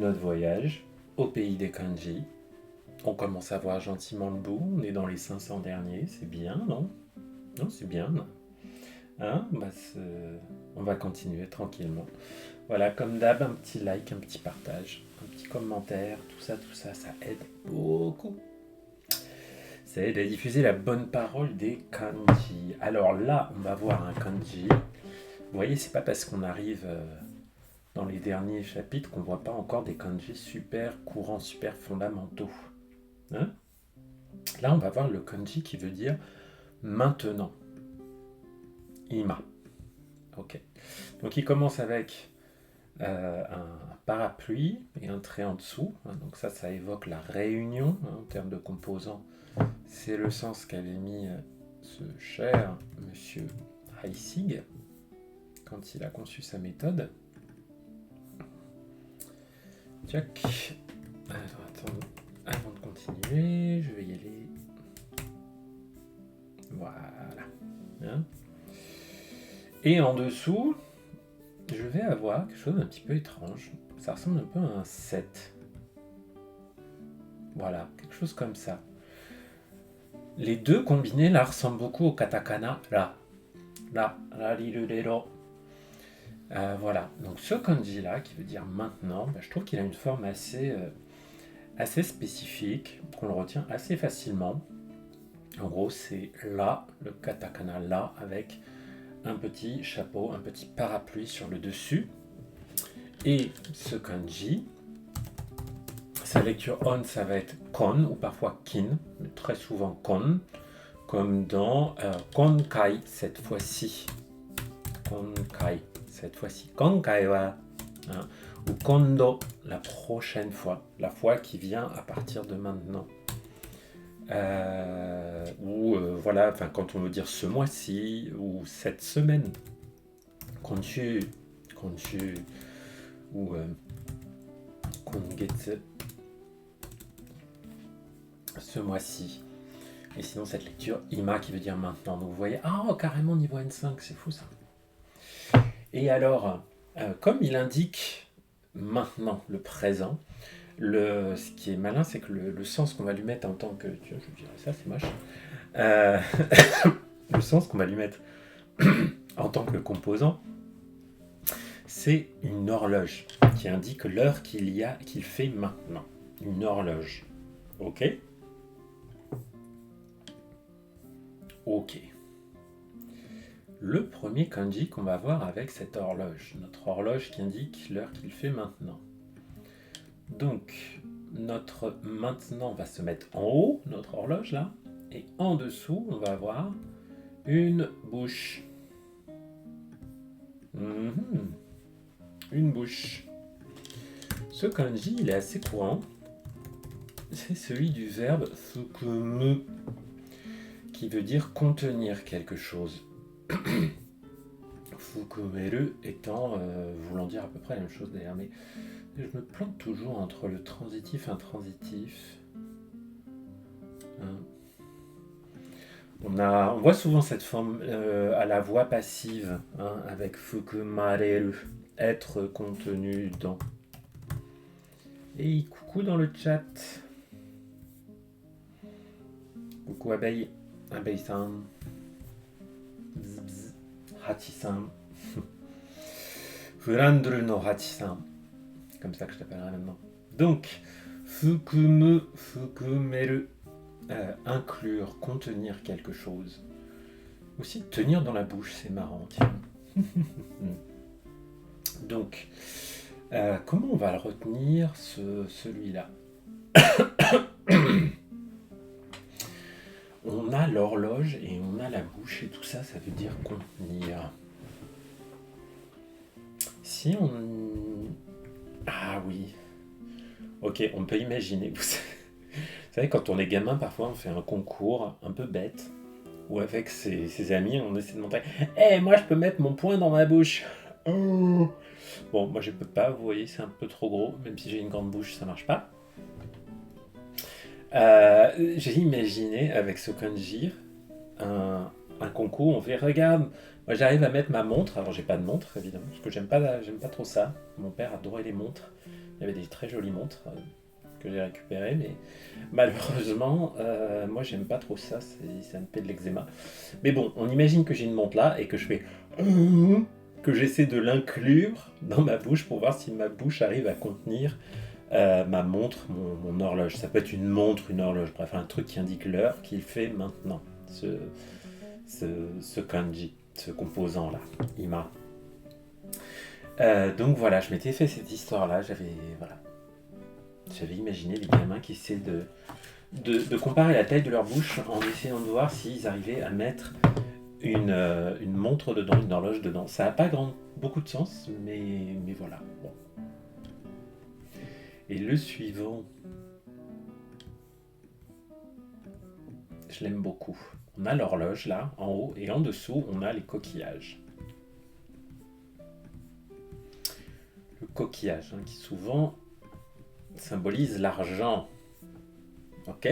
Notre voyage au pays des kanji. On commence à voir gentiment le bout, on est dans les 500 derniers, c'est bien, non? Non, c'est bien, non? Hein? On va continuer tranquillement. Voilà, comme d'hab, un petit like, un petit partage, un petit commentaire, tout ça, ça aide beaucoup. Ça aide à diffuser la bonne parole des kanji. Alors là, on va voir un kanji. Vous voyez, c'est pas parce qu'on arrive dans les derniers chapitres qu'on voit pas encore des kanji super courants, super fondamentaux. Hein? Là, on va voir le kanji qui veut dire maintenant. Ima. Ok. Donc il commence avec un parapluie et un trait en dessous. Donc ça évoque la réunion en termes de composants. C'est le sens qu'avait mis ce cher monsieur Heissig quand il a conçu sa méthode. Tchac. Alors attends, avant de continuer, je vais y aller. Voilà. Hein? Et en dessous, je vais avoir quelque chose d'un petit peu étrange. Ça ressemble un peu à un 7. Voilà, quelque chose comme ça. Les deux combinés, là, ressemblent beaucoup au katakana. Là, rirurero. Voilà, donc ce kanji-là, qui veut dire maintenant, je trouve qu'il a une forme assez spécifique, qu'on le retient assez facilement. En gros, c'est là, le katakana là, avec un petit chapeau, un petit parapluie sur le dessus. Et ce kanji, sa lecture on, ça va être kon ou parfois kin, mais très souvent kon, comme dans konkai cette fois-ci. Konkai cette fois-ci. Konkai wa, hein, ou kondo la prochaine fois, la fois qui vient à partir de maintenant. Voilà, quand on veut dire ce mois-ci ou cette semaine. Konshu, ou kongetsu, ce mois-ci. Et sinon, cette lecture ima qui veut dire maintenant. Donc vous voyez, carrément niveau N5, c'est fou ça. Et alors, comme il indique maintenant le présent, ce qui est malin, c'est que le sens qu'on va lui mettre en tant que... Tu vois, je dirais ça, c'est moche. Le sens qu'on va lui mettre en tant que composant, c'est une horloge qui indique l'heure qu'il fait maintenant. Une horloge. Ok? Ok. Le premier kanji qu'on va voir avec cette horloge. Notre horloge qui indique l'heure qu'il fait maintenant. Donc, notre maintenant va se mettre en haut, notre horloge là. Et en dessous, on va avoir une bouche. Une bouche. Ce kanji, il est assez courant. C'est celui du verbe fukumu, qui veut dire contenir quelque chose. Fukumeru étant, voulant dire à peu près la même chose d'ailleurs, mais je me plante toujours entre le transitif et intransitif. On voit souvent cette forme à la voix passive, avec fukumareru, être contenu dans. Et coucou dans le chat. Coucou abeille, abeille-san. Bzz bzz. Hachi-san. Furandru no Hachi-san. Comme ça que je t'appellerai maintenant. Donc, fukumeru. Inclure, contenir quelque chose. Aussi, tenir dans la bouche, c'est marrant, tiens. Donc, comment on va le retenir, celui-là? On a l'horloge et on a la bouche et tout ça, ça veut dire contenir. Si on... Ah oui. Ok, on peut imaginer. Vous savez, quand on est gamin, parfois on fait un concours un peu bête, où avec ses amis, on essaie de montrer « Hey, moi je peux mettre mon poing dans ma bouche !» Oh. Bon, moi je peux pas, vous voyez, c'est un peu trop gros, même si j'ai une grande bouche, ça marche pas. J'ai imaginé avec ce kanji un concours, on fait regarde, moi j'arrive à mettre ma montre, alors j'ai pas de montre évidemment, parce que j'aime pas trop ça. Mon père adorait les montres, Il y avait des très jolies montres que j'ai récupérées, mais malheureusement, moi j'aime pas trop ça, ça me fait de l'eczéma. Mais bon, on imagine que j'ai une montre là et que je fais que j'essaie de l'inclure dans ma bouche pour voir si ma bouche arrive à contenir ma montre, mon horloge. Ça peut être une montre, une horloge, bref, un truc qui indique l'heure qu'il fait maintenant. Ce kanji, ce composant là, ima. Donc voilà, je m'étais fait cette histoire-là. J'avais imaginé des gamins qui essaient de comparer la taille de leur bouche en essayant de voir s'ils arrivaient à mettre une montre dedans, une horloge dedans. Ça n'a pas beaucoup de sens, mais voilà. Bon. Et le suivant, je l'aime beaucoup. On a l'horloge là, en haut, et en dessous, on a les coquillages. Le coquillage, qui souvent symbolise l'argent. Ok?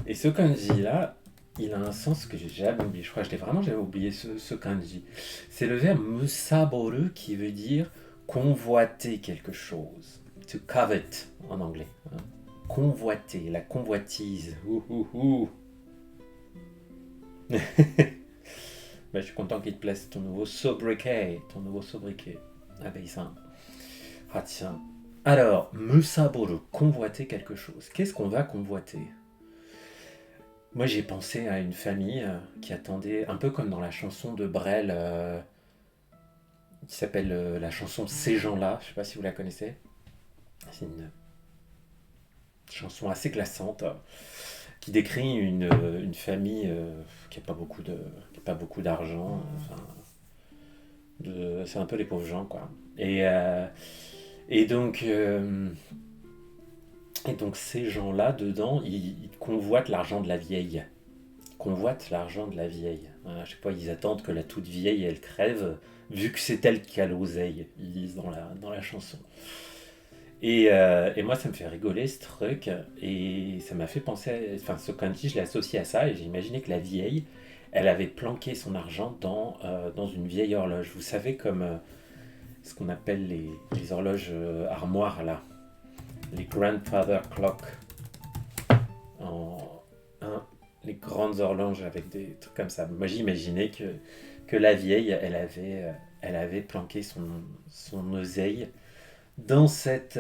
Et ce kanji là, il a un sens que j'ai jamais oublié. Je crois que j'avais oublié ce kanji. C'est le verbe musaboru qui veut dire convoiter quelque chose. To covet en anglais. Convoiter, la convoitise. Je suis content qu'il te plaise ton nouveau sobriquet. Abeille-san. Ah tiens. Alors, musaboru, convoiter quelque chose. Qu'est-ce qu'on va convoiter? Moi, j'ai pensé à une famille qui attendait, un peu comme dans la chanson de Brel, qui s'appelle la chanson Ces gens-là. Je ne sais pas si vous la connaissez. C'est une chanson assez glaçante qui décrit une famille qui n'a pas beaucoup d'argent. C'est un peu les pauvres gens, quoi. Et donc ces gens-là, dedans, ils convoitent l'argent de la vieille. À chaque fois, ils attendent que la toute vieille, elle crève, vu que c'est elle qui a l'oseille, ils disent dans la chanson. Et moi, ça me fait rigoler ce truc, et ça m'a fait penser, ce kanji, je l'ai associé à ça, et j'ai imaginé que la vieille, elle avait planqué son argent dans une vieille horloge. Vous savez, comme ce qu'on appelle les horloges armoires, là, les grandfather clock, les grandes horloges avec des trucs comme ça. Moi, j'imaginais que la vieille, elle avait planqué son oseille dans cette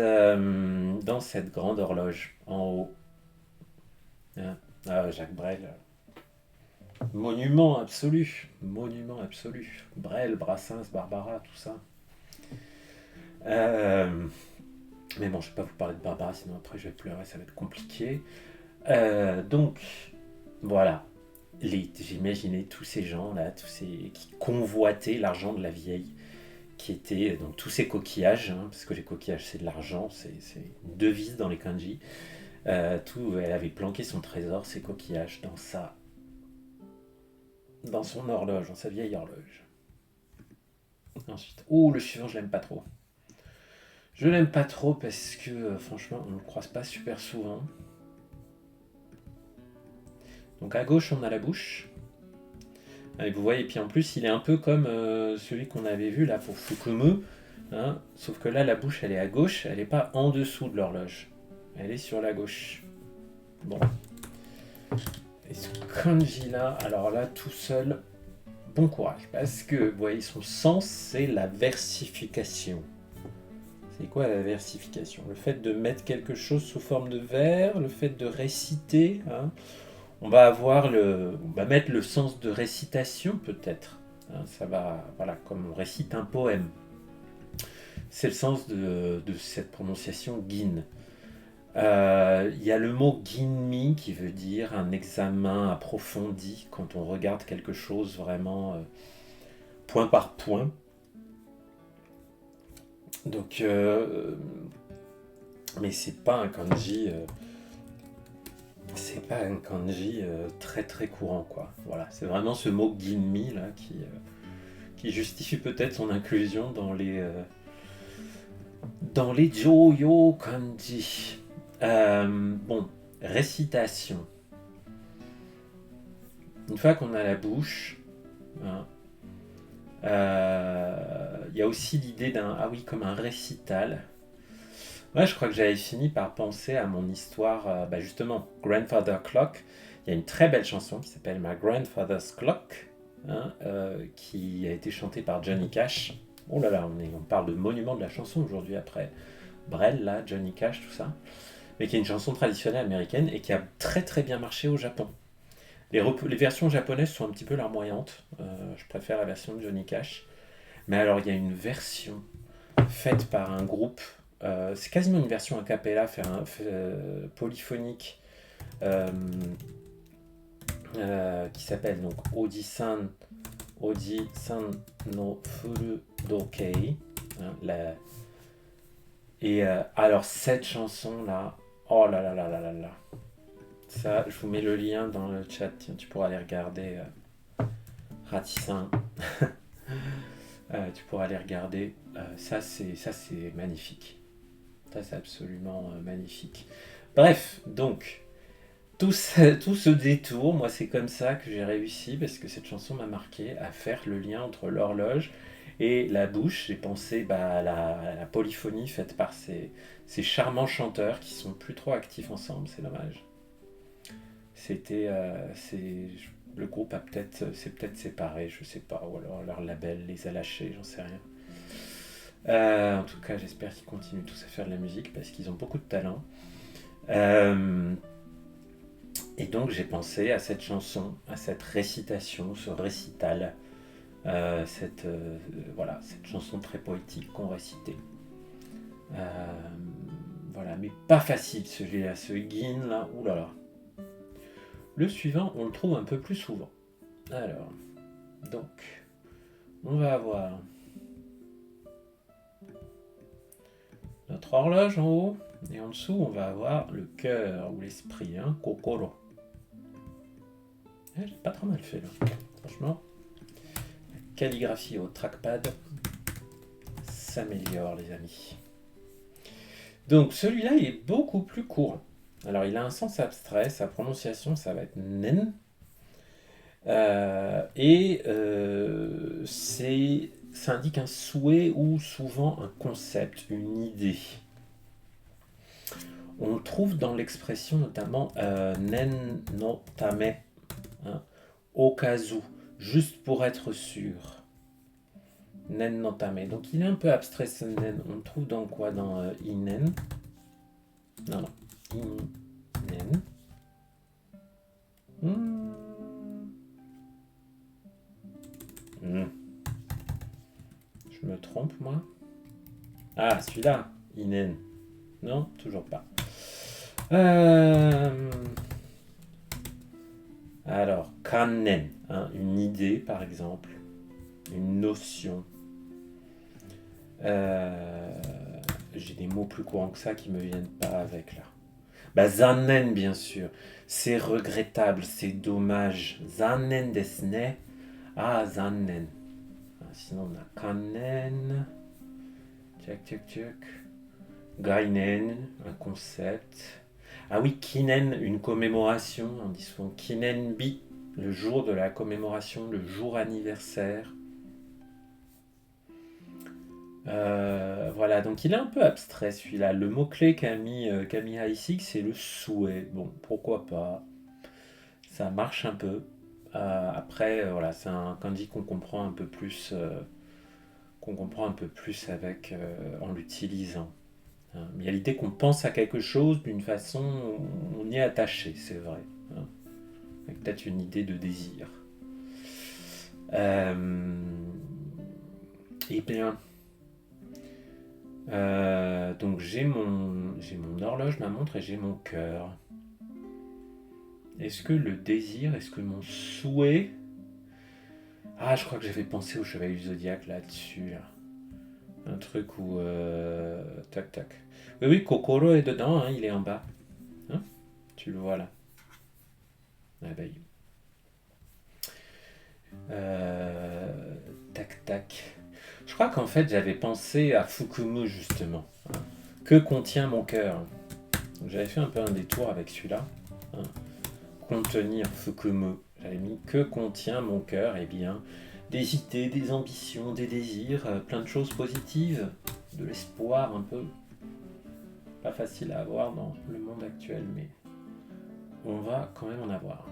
grande horloge en haut. Jacques Brel, monument absolu. Brel, Brassens, Barbara, tout ça. Mais bon, je ne vais pas vous parler de Barbara, sinon après je vais pleurer, ça va être compliqué. Donc, voilà. J'imaginais tous ces gens-là, qui convoitaient l'argent de la vieille, qui étaient donc tous ces coquillages, parce que les coquillages c'est de l'argent, c'est une devise dans les kanji. Elle avait planqué son trésor, ses coquillages, dans son horloge, dans sa vieille horloge. Ensuite, le suivant, je l'aime pas trop. Je l'aime pas trop parce que franchement, on ne le croise pas super souvent. Donc à gauche, on a la bouche. Et vous voyez, puis en plus, il est un peu comme celui qu'on avait vu là pour Fukumu. Sauf que là, la bouche, elle est à gauche, elle n'est pas en dessous de l'horloge. Elle est sur la gauche. Bon. Et ce kanji là, alors là, tout seul, bon courage. Parce que, vous voyez, son sens, c'est la versification. C'est quoi la versification? Le fait de mettre quelque chose sous forme de vers, le fait de réciter. On va mettre le sens de récitation peut-être. Ça va, voilà, comme on récite un poème. C'est le sens de cette prononciation gin. Il y a le mot ginmi qui veut dire un examen approfondi quand on regarde quelque chose vraiment point par point. Donc, mais c'est pas un kanji. C'est pas un kanji très très courant, quoi. Voilà, c'est vraiment ce mot ginmi là qui justifie peut-être son inclusion dans les Joyo kanji. Bon, récitation. Une fois qu'on a la bouche, il y a aussi l'idée comme un récital. Ouais, je crois que j'avais fini par penser à mon histoire, justement, Grandfather Clock. Il y a une très belle chanson qui s'appelle My Grandfather's Clock, hein, qui a été chantée par Johnny Cash. Oh là là, on parle de monument de la chanson aujourd'hui après Brel, là, Johnny Cash, tout ça. Mais qui est une chanson traditionnelle américaine et qui a très très bien marché au Japon. Les versions japonaises sont un petit peu larmoyantes. Je préfère la version de Johnny Cash. Mais alors, il y a une version faite par un groupe. C'est quasiment une version a cappella, polyphonique, euh, qui s'appelle donc Oji-san no Furudokei. Hein, et alors, cette chanson-là, oh là là là là là là. Ça, je vous mets le lien dans le chat, tiens, tu pourras aller regarder. Ratissin, tu pourras aller regarder. Ça c'est magnifique. Ça c'est absolument magnifique. Bref, donc tout ce détour, moi c'est comme ça que j'ai réussi parce que cette chanson m'a marqué à faire le lien entre l'horloge et la bouche. J'ai pensé à la polyphonie faite par ces charmants chanteurs qui sont plus trop actifs ensemble. C'est dommage. Le groupe s'est peut-être séparé, je sais pas, ou alors leur label les a lâchés, j'en sais rien. En tout cas, j'espère qu'ils continuent tous à faire de la musique parce qu'ils ont beaucoup de talent. Euh, et donc j'ai pensé à cette chanson, à cette récitation, ce récital, voilà, cette chanson très poétique qu'on récitait. Euh, voilà, mais pas facile celui-là, ce Guin là, oulala. Le suivant, on le trouve un peu plus souvent. Alors, donc, on va avoir notre horloge en haut, et en dessous, on va avoir le cœur ou l'esprit, hein, kokoro. J'ai pas trop mal fait là, franchement. La calligraphie au trackpad s'améliore, les amis. Donc, celui-là, il est beaucoup plus court. Alors, il a un sens abstrait, sa prononciation, ça va être nen. Ça indique un souhait ou souvent un concept, une idée. On le trouve dans l'expression notamment nen no tame, hein, au cas où, juste pour être sûr. Nen no tame. Donc il est un peu abstrait ce nen. On le trouve dans quoi? Dans inen. Non, non. Inen. Hmm. Je me trompe, moi? Ah, celui-là. Inen. Non, toujours pas. Alors, kanen, hein, une idée par exemple, une notion. J'ai des mots plus courants que ça qui me viennent pas avec là. Zannen bien sûr, c'est regrettable, c'est dommage. Zannen desu ne. Ah, zannen. Sinon on a kanen. Tchac tchac tchac. Gainen, un concept. Ah oui, Kinen, une commémoration. On dit souvent Kinenbi, le jour de la commémoration, le jour anniversaire. Voilà, donc il est un peu abstrait celui-là. Le mot-clé qu'a mis ici, c'est le souhait. Bon, pourquoi pas. Ça marche un peu. Après, voilà, c'est un kanji qu'on comprend un peu plus, avec, en l'utilisant. Hein. Il y a l'idée qu'on pense à quelque chose d'une façon, on y est attaché, c'est vrai. Hein. Avec peut-être une idée de désir. Et bien, donc j'ai mon horloge, ma montre et j'ai mon cœur. Est-ce que le désir, est-ce que mon souhait... Ah, je crois que j'avais pensé au Chevalier du Zodiaque là-dessus. Là. Un truc où... Tac, tac. Oui, oui, Kokoro est dedans, hein, il est en bas. Hein, tu le vois là. Ah bah, tac, tac. Je crois qu'en fait, j'avais pensé à Fukumu, justement. Hein. Que contient mon cœur? J'avais fait un peu un détour avec celui-là. Hein. Contenir Fukumu. J'avais mis que contient mon cœur? Eh bien, des idées, des ambitions, des désirs, plein de choses positives, de l'espoir un peu. Pas facile à avoir dans le monde actuel, mais on va quand même en avoir.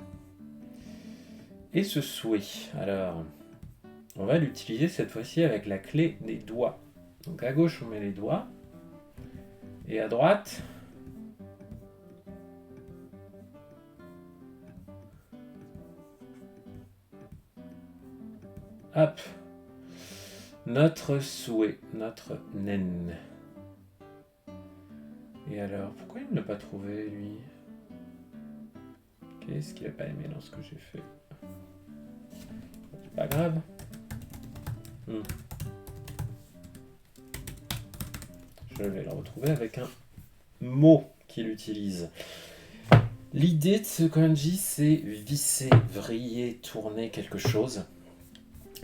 Et ce souhait, alors, on va l'utiliser cette fois-ci avec la clé des doigts. Donc à gauche, on met les doigts. Et à droite, hop, notre souhait, notre naine. Et alors, pourquoi il ne l'a pas trouvé, lui? Qu'est-ce qu'il n'a pas aimé dans ce que j'ai fait? C'est pas grave. Je vais le retrouver avec un mot qu'il utilise. L'idée de ce kanji, c'est visser, vriller, tourner quelque chose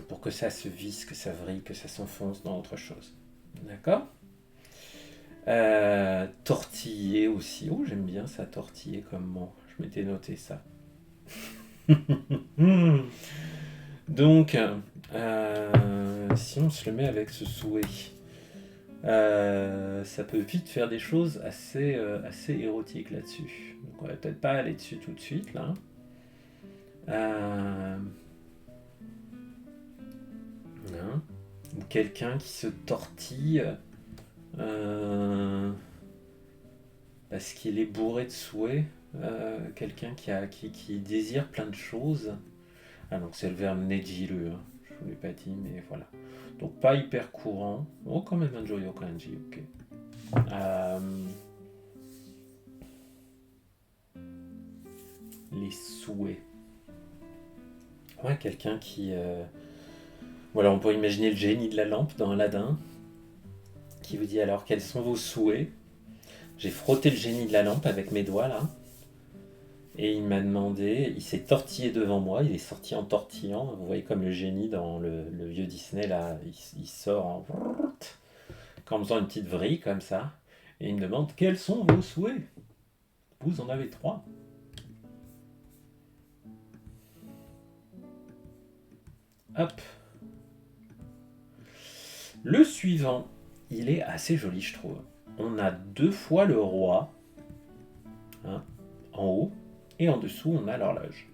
pour que ça se visse, que ça vrille, que ça s'enfonce dans autre chose. D'accord? Tortiller aussi. Oh, j'aime bien ça, tortiller comme mot. Je m'étais noté ça. Donc, si on se le met avec ce souhait, ça peut vite faire des choses assez érotiques là-dessus. Donc on va peut-être pas aller dessus tout de suite là. Ou quelqu'un qui se tortille parce qu'il est bourré de souhaits. Quelqu'un qui désire plein de choses. Ah donc c'est le verbe nejiru, hein. Je vous l'ai pas dit mais voilà. Donc pas hyper courant. Oh quand même un joyo kanji, ok. Les souhaits. Ouais, quelqu'un qui... Voilà, on peut imaginer le génie de la lampe dans Aladdin, qui vous dit alors quels sont vos souhaits. J'ai frotté le génie de la lampe avec mes doigts là, et il m'a demandé, il s'est tortillé devant moi, il est sorti en tortillant, vous voyez comme le génie dans le vieux Disney là, il sort en faisant une petite vrille comme ça, et il me demande quels sont vos souhaits. Vous en avez 3. Hop. Le suivant, il est assez joli je trouve. On a 2 fois le roi, hein, en haut, et en dessous on a l'horloge.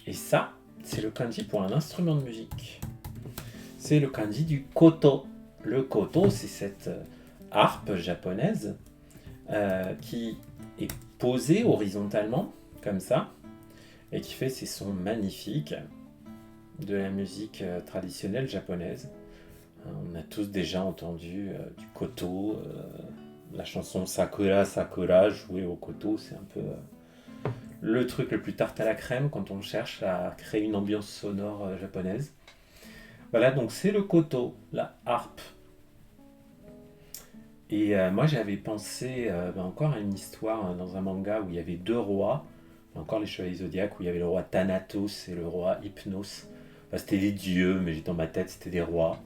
Et ça, c'est le kanji pour un instrument de musique. C'est le kanji du koto. Le koto, c'est cette harpe japonaise qui est posée horizontalement, comme ça, et qui fait ces sons magnifiques de la musique traditionnelle japonaise. On a tous déjà entendu du koto, la chanson Sakura Sakura jouée au koto, c'est un peu le truc le plus tarte à la crème quand on cherche à créer une ambiance sonore japonaise. Voilà, donc c'est le koto, la harpe. Et moi j'avais pensé encore à une histoire dans un manga où il y avait 2 rois, encore les Chevaliers Zodiac, où il y avait le roi Thanatos et le roi Hypnos. Enfin, c'était des dieux, mais dans ma tête c'était des rois.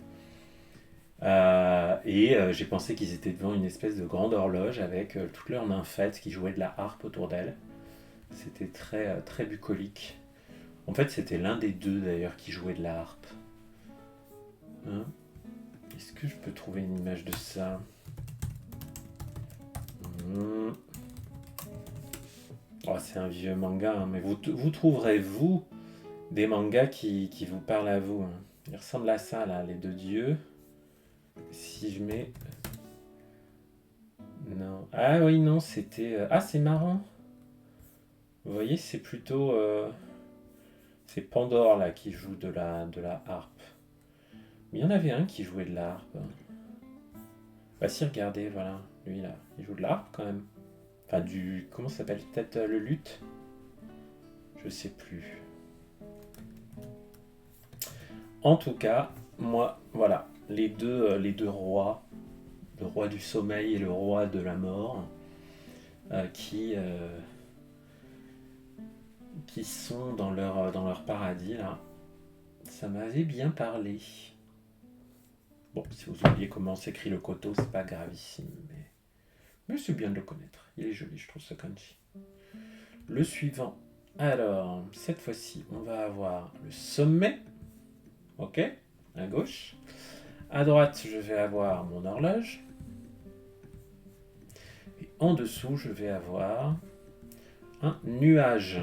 J'ai pensé qu'ils étaient devant une espèce de grande horloge avec toutes leurs nymphètes qui jouaient de la harpe autour d'elles. C'était très, très bucolique. En fait, c'était l'un des 2 d'ailleurs qui jouait de la harpe. Hein? Est-ce que je peux trouver une image de ça? Oh, c'est un vieux manga, hein, mais vous trouverez, vous, des mangas qui vous parlent à vous. Hein. Ils ressemblent à ça, là, les 2 dieux. Si je mets... Non. Ah oui, non, c'était... Ah, c'est marrant. Vous voyez, c'est plutôt... C'est Pandore, là, qui joue de la harpe. Mais il y en avait un qui jouait de la harpe. Bah si, regardez, voilà. Lui, là, il joue de la harpe, quand même. Enfin, comment ça s'appelle? Peut-être le luth? Je sais plus. En tout cas, moi, voilà. Les deux rois, le roi du sommeil et le roi de la mort, qui sont dans leur paradis, là. Ça m'avait bien parlé. Bon, si vous oubliez comment s'écrit le koto, c'est pas gravissime, mais c'est bien de le connaître. Il est joli, je trouve, ce kanji. Le suivant. Alors, cette fois-ci, on va avoir le sommet, ok, à gauche. À droite, je vais avoir mon horloge. Et en dessous, je vais avoir un nuage.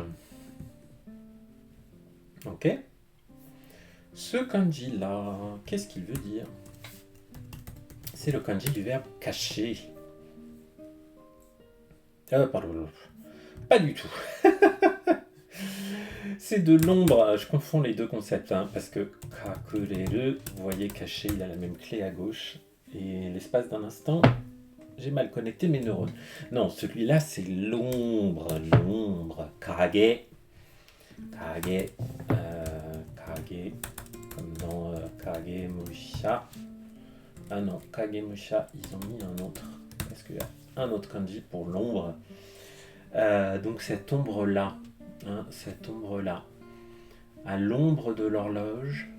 Ok? Ce kanji-là, qu'est-ce qu'il veut dire? C'est le kanji du verbe cacher. Pardon. Pas du tout. C'est de l'ombre. Je confonds les deux concepts, hein, parce que kakureru, vous voyez, caché, il a la même clé à gauche. Et l'espace d'un instant, j'ai mal connecté mes neurones. Non, celui-là, c'est l'ombre. L'ombre. Kage. Kage. Kage. Comme dans Kage Musha. Ah non, Kage Musha, ils ont mis un autre. Parce qu'il y a un autre kanji pour l'ombre. Donc cette ombre-là, hein, à l'ombre de l'horloge,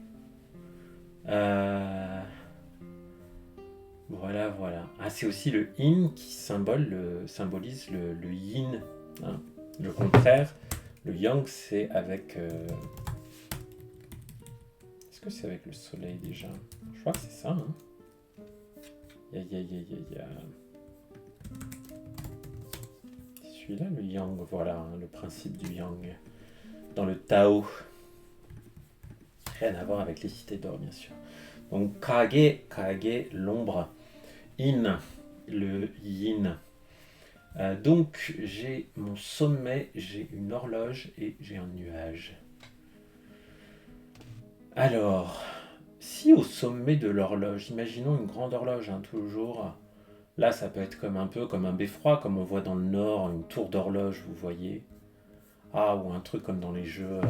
voilà. Ah, c'est aussi le yin qui symbolise le yin, hein, le contraire. Le yang, c'est avec... Est-ce que c'est avec le soleil déjà? Je crois que c'est ça. Hein. Celui-là, le yang, voilà, hein, le principe du yang. Dans le Tao. Rien à voir avec les cités d'or, bien sûr. Donc, kage, l'ombre. In, le yin. Donc, j'ai mon sommet, j'ai une horloge et j'ai un nuage. Alors, si au sommet de l'horloge, imaginons une grande horloge, hein, toujours. Là, ça peut être un peu comme un beffroi, comme on voit dans le Nord, une tour d'horloge, vous voyez. Ah, ou un truc comme dans les jeux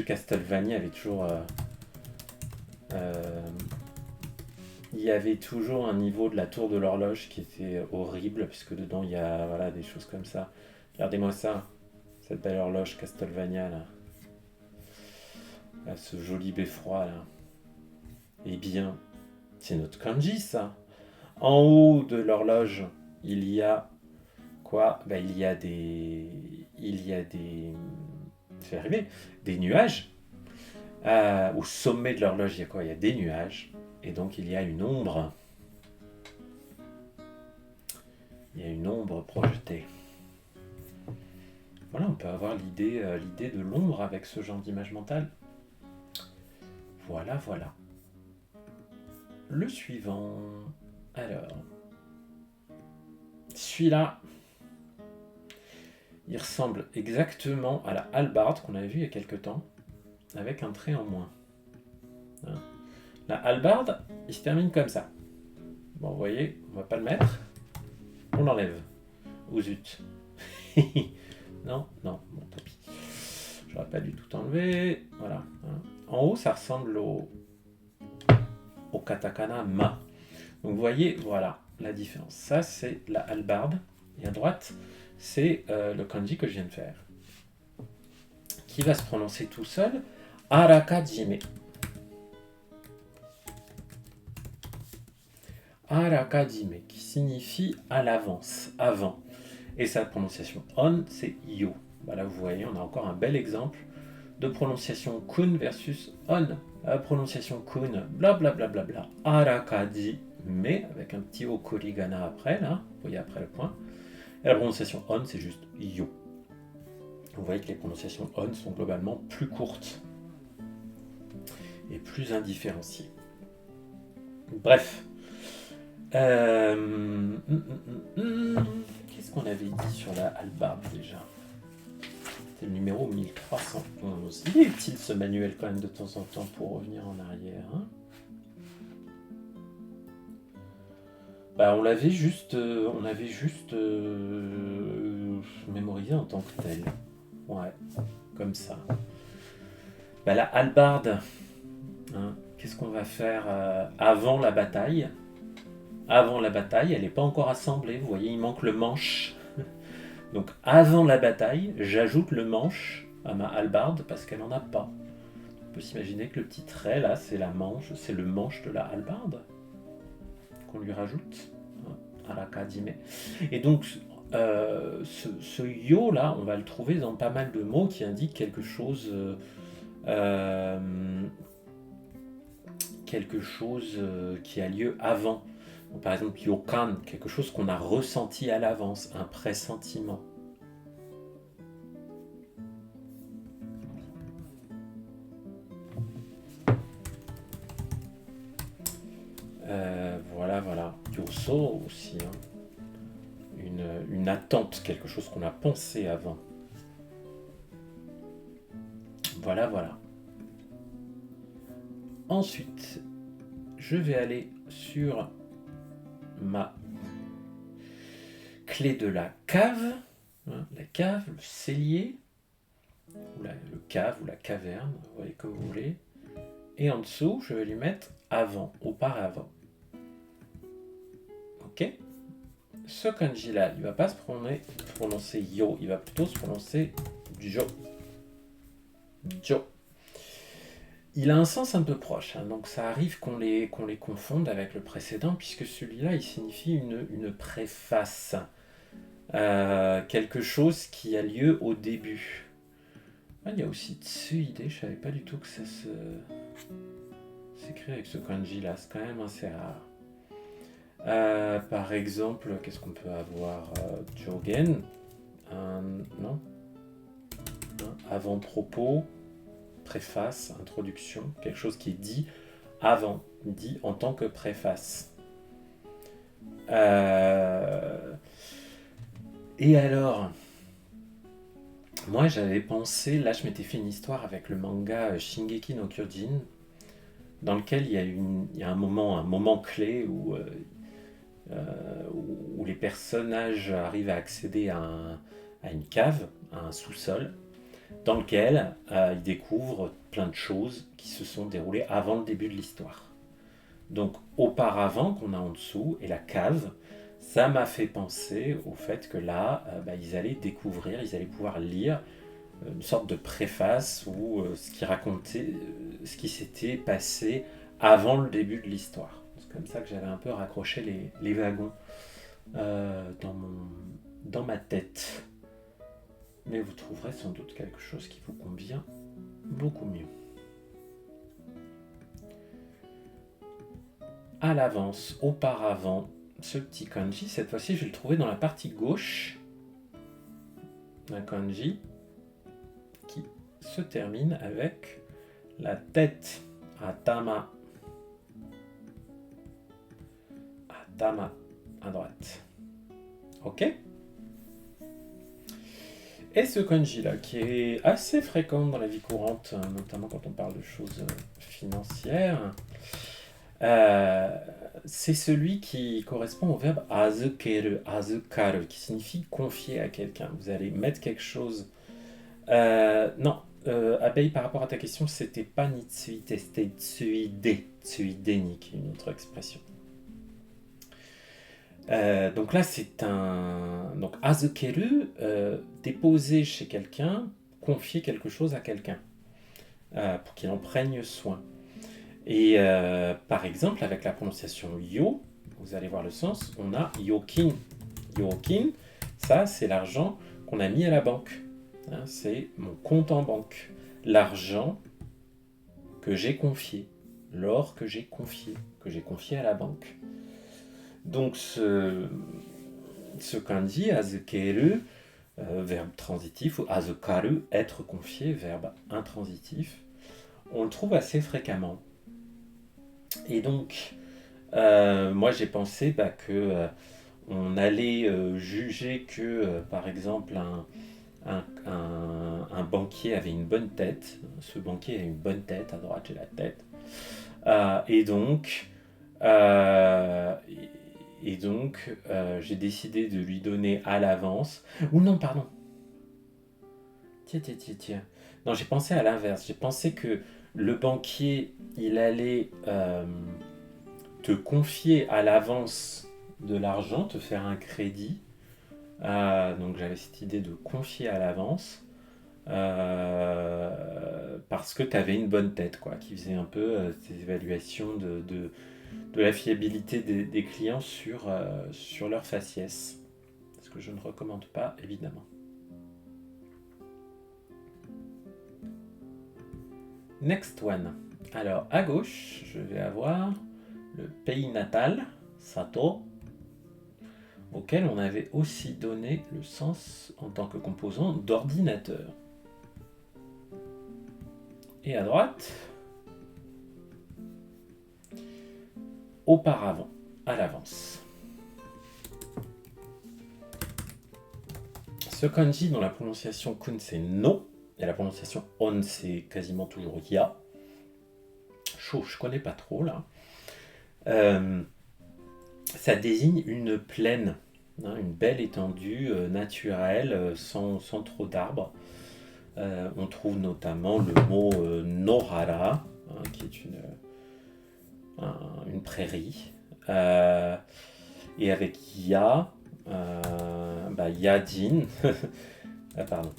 Castlevania, il y avait toujours un niveau de la tour de l'horloge qui était horrible, puisque dedans il y a des choses comme ça. Regardez-moi ça, cette belle horloge Castlevania là. Ce joli beffroi là. Eh bien, c'est notre kanji ça. En haut de l'horloge, il y a quoi? Il y a des. C'est arrivé, des nuages. Au sommet de l'horloge, il y a quoi? Il y a des nuages. Et donc il y a une ombre. Il y a une ombre projetée. Voilà, on peut avoir l'idée de l'ombre avec ce genre d'image mentale. Voilà. Le suivant. Alors. Celui-là. Il ressemble exactement à la hallebarde qu'on avait vue il y a quelques temps, avec un trait en moins. Hein. La hallebarde, il se termine comme ça. Bon, vous voyez, on va pas le mettre. On l'enlève. Ou zut. non, bon, tant pis. J'aurais pas dû tout enlever. Voilà. Hein. En haut, ça ressemble au katakana ma. Donc vous voyez, voilà la différence. Ça, c'est la hallebarde. Et à droite, c'est le kanji que je viens de faire. Qui va se prononcer tout seul. Arakajime. Arakajime, qui signifie à l'avance, avant. Et sa prononciation on, c'est yo. Là, vous voyez, on a encore un bel exemple de prononciation kun versus on. La prononciation kun, blablabla. Arakajime, avec un petit okurigana après, là, vous voyez après le point. Et la prononciation on, c'est juste yo. Vous voyez que les prononciations on sont globalement plus courtes et plus indifférenciées. Bref. Qu'est-ce qu'on avait dit sur la hallebarde déjà? C'était le numéro 1311. Il est utile ce manuel quand même de temps en temps pour revenir en arrière. Hein. On l'avait juste, mémorisé en tant que tel. Ouais, comme ça. La hallebarde, hein, qu'est-ce qu'on va faire avant la bataille? Avant la bataille, elle n'est pas encore assemblée, vous voyez, il manque le manche. Donc avant la bataille, j'ajoute le manche à ma hallebarde parce qu'elle n'en a pas. On peut s'imaginer que le petit trait là, c'est la manche, c'est le manche de la hallebarde qu'on lui rajoute. Arakajime. Et donc ce yo là, on va le trouver dans pas mal de mots qui indiquent quelque chose quelque chose qui a lieu avant. Donc, par exemple, yokan, quelque chose qu'on a ressenti à l'avance, un pressentiment. Voilà. Yoso aussi, hein. Une attente, quelque chose qu'on a pensé avant. Voilà. Ensuite, je vais aller sur ma clé de la cave, hein, la cave, le cellier, ou le cave ou la caverne, vous voyez comme vous voulez. Et en dessous, je vais lui mettre avant, auparavant. Ok. Ce kanji-là, il ne va pas se prononcer yo, il va plutôt se prononcer jo. Jo. Il a un sens un peu proche, hein, donc ça arrive qu'on les confonde avec le précédent, puisque celui-là, il signifie une préface. Quelque chose qui a lieu au début. Ah, il y a aussi tsuide, je savais pas du tout que ça s'écrit avec ce kanji-là, c'est quand même assez rare. Par exemple, qu'est-ce qu'on peut avoir Jogen, non, avant-propos, préface, introduction, quelque chose qui est dit avant, dit en tant que préface. Et alors, moi j'avais pensé, là je m'étais fait une histoire avec le manga Shingeki no Kyojin, dans lequel il y a un moment clé où les personnages arrivent à accéder à une cave, à un sous-sol, dans lequel ils découvrent plein de choses qui se sont déroulées avant le début de l'histoire. Donc auparavant qu'on a en dessous, et la cave, ça m'a fait penser au fait que là, ils allaient découvrir, ils allaient pouvoir lire une sorte de préface ou ce qui racontait ce qui s'était passé avant le début de l'histoire. C'est comme ça que j'avais un peu raccroché les wagons dans ma tête. Mais vous trouverez sans doute quelque chose qui vous convient beaucoup mieux. À l'avance, auparavant, ce petit kanji, cette fois-ci je vais le trouver dans la partie gauche d'un kanji qui se termine avec la tête, atama. Atama, à droite. Ok? Et ce kanji-là, qui est assez fréquent dans la vie courante, notamment quand on parle de choses financières, c'est celui qui correspond au verbe azukeru, azukaru, qui signifie confier à quelqu'un. Vous allez mettre quelque chose. Non, Abeille, par rapport à ta question, c'était pas nitsuite, c'était tsuide, tsuideni, qui est une autre expression. Donc là, c'est un. Donc, azukeru, déposer chez quelqu'un, confier quelque chose à quelqu'un, pour qu'il en prenne soin. Et par exemple, avec la prononciation yo, vous allez voir le sens, on a yokin. Yokin, ça, c'est l'argent qu'on a mis à la banque. Hein, c'est mon compte en banque. L'argent que j'ai confié, l'or que j'ai confié à la banque. Donc ce kanji, azukeru, verbe transitif, ou azukaru, être confié, verbe intransitif, on le trouve assez fréquemment. Et donc, moi j'ai pensé que on allait juger que, par exemple, un banquier avait une bonne tête. Ce banquier a une bonne tête, à droite j'ai la tête. Et donc, j'ai décidé de lui donner à l'avance. Ou non, pardon. Tiens. Non, j'ai pensé à l'inverse. J'ai pensé que le banquier, il allait te confier à l'avance de l'argent, te faire un crédit. Donc j'avais cette idée de confier à l'avance. Parce que tu avais une bonne tête, quoi, qui faisait un peu ces évaluations de la fiabilité des clients sur leur faciès. Ce que je ne recommande pas, évidemment. Next one. Alors, à gauche, je vais avoir le pays natal, Sato, auquel on avait aussi donné le sens en tant que composant d'ordinateur. Et à droite, auparavant, à l'avance. Ce kanji dont la prononciation kun c'est no, et la prononciation on c'est quasiment toujours ya. Chaud, je connais pas trop là. Ça désigne une plaine, hein, une belle étendue naturelle, sans trop d'arbres. On trouve notamment le mot Nohara, hein, qui est une prairie. Et avec Ya, Yadin, pardon,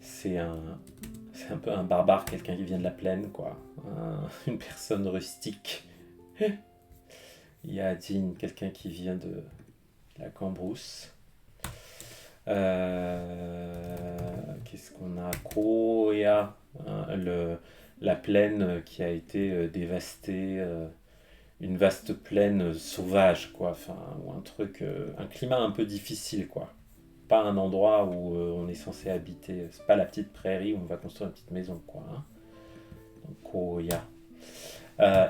c'est un peu un barbare, quelqu'un qui vient de la plaine, quoi. Une personne rustique. Yadin, quelqu'un qui vient de la Cambrousse. Qu'est-ce qu'on a? Koya, hein, la plaine qui a été dévastée, une vaste plaine sauvage, quoi. Enfin, ou un truc, un climat un peu difficile, quoi. Pas un endroit où on est censé habiter. C'est pas la petite prairie où on va construire une petite maison, quoi. Hein. Donc, Koya.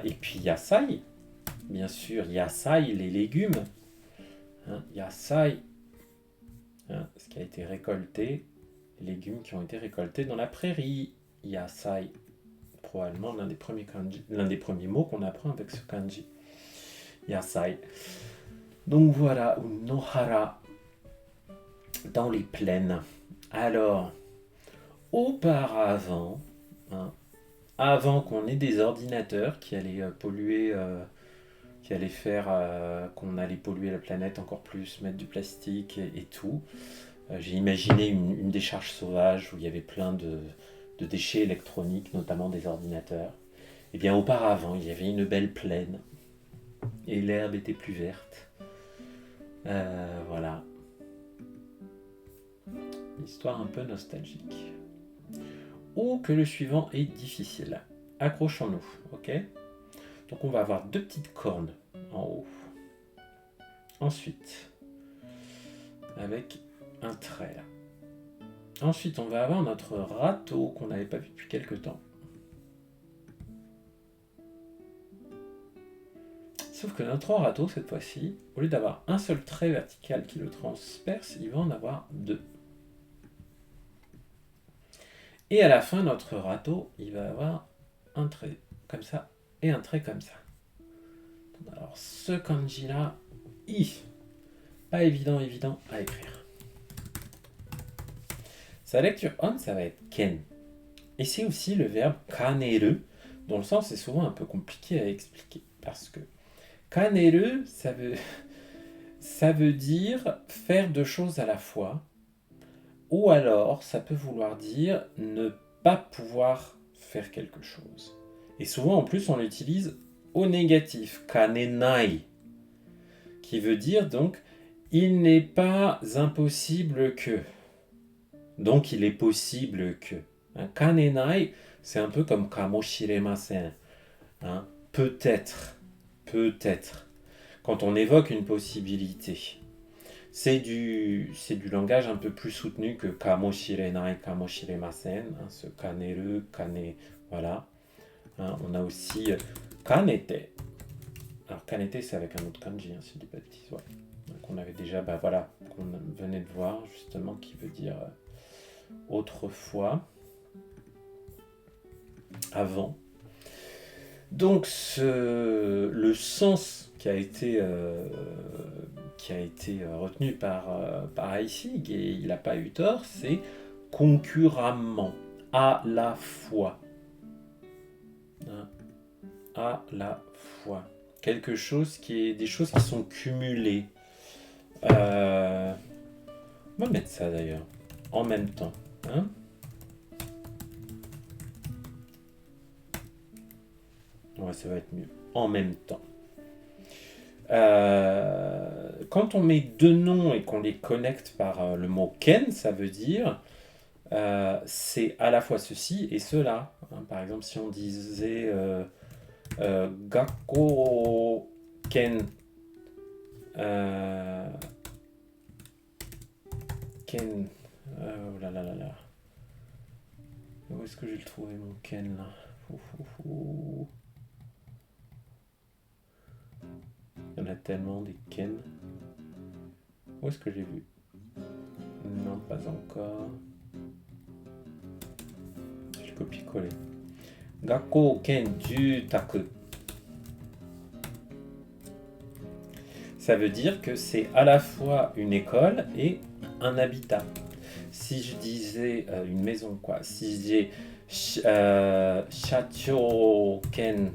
Et puis Yasai, bien sûr, Yasai, les légumes. Hein, Yasai, hein, ce qui a été récolté, les légumes qui ont été récoltés dans la prairie. Yasai, probablement l'un des premiers mots qu'on apprend avec ce kanji. Yasai. Donc voilà, ou Nohara, dans les plaines. Alors, auparavant, hein, avant qu'on ait des ordinateurs qui allaient polluer, qui allaient faire qu'on allait polluer la planète encore plus, mettre du plastique et tout, j'ai imaginé une décharge sauvage où il y avait plein de déchets électroniques, notamment des ordinateurs. Et bien auparavant, il y avait une belle plaine et l'herbe était plus verte. Voilà. Histoire un peu nostalgique. Ou que le suivant est difficile. Accrochons-nous, ok? Donc on va avoir deux petites cornes en haut. Ensuite, avec un trait là. Ensuite, on va avoir notre râteau qu'on n'avait pas vu depuis quelques temps. Sauf que notre râteau, cette fois-ci, au lieu d'avoir un seul trait vertical qui le transperce, il va en avoir deux. Et à la fin, notre râteau, il va avoir un trait comme ça et un trait comme ça. Alors, ce kanji-là, pas évident à écrire. Sa lecture on, ça va être ken. Et c'est aussi le verbe kaneru, dont le sens est souvent un peu compliqué à expliquer. Parce que kaneru, ça veut dire faire deux choses à la fois. Ou alors, ça peut vouloir dire ne pas pouvoir faire quelque chose. Et souvent, en plus, on l'utilise au négatif, kanenai, qui veut dire donc il n'est pas impossible que. Donc, il est possible que. Hein, kanenai, c'est un peu comme kamoshiremasen. Hein, peut-être. Quand on évoque une possibilité. C'est du langage un peu plus soutenu que kamoshirenai, kamoshiremasen, hein, ce kaneru, kane, voilà. Hein, on a aussi kanete. Alors kanete, c'est avec un autre kanji, hein, si je dis pas de bêtises, ouais. Donc on avait déjà, qu'on venait de voir justement, qui veut dire autrefois, avant. Donc le sens qui a été retenu par Heissig, et il n'a pas eu tort, c'est concurremment, à la fois. Hein, à la fois. Des choses qui sont cumulées. On va mettre ça d'ailleurs, en même temps. Hein. Ouais, ça va être mieux. En même temps. Quand on met deux noms et qu'on les connecte par le mot ken, ça veut dire c'est à la fois ceci et cela. Hein. Par exemple, si on disait Gakko ken, euh, ken, oh là là là là. Où est-ce que j'ai trouvé mon ken là? Fou, fou, fou. Il y en a tellement des ken. Où est-ce que j'ai vu? Non, pas encore. Je copie-coller. Gakko ken jutaku. Ça veut dire que c'est à la fois une école et un habitat. Si je disais une maison, quoi. Si je disais Shacho ken,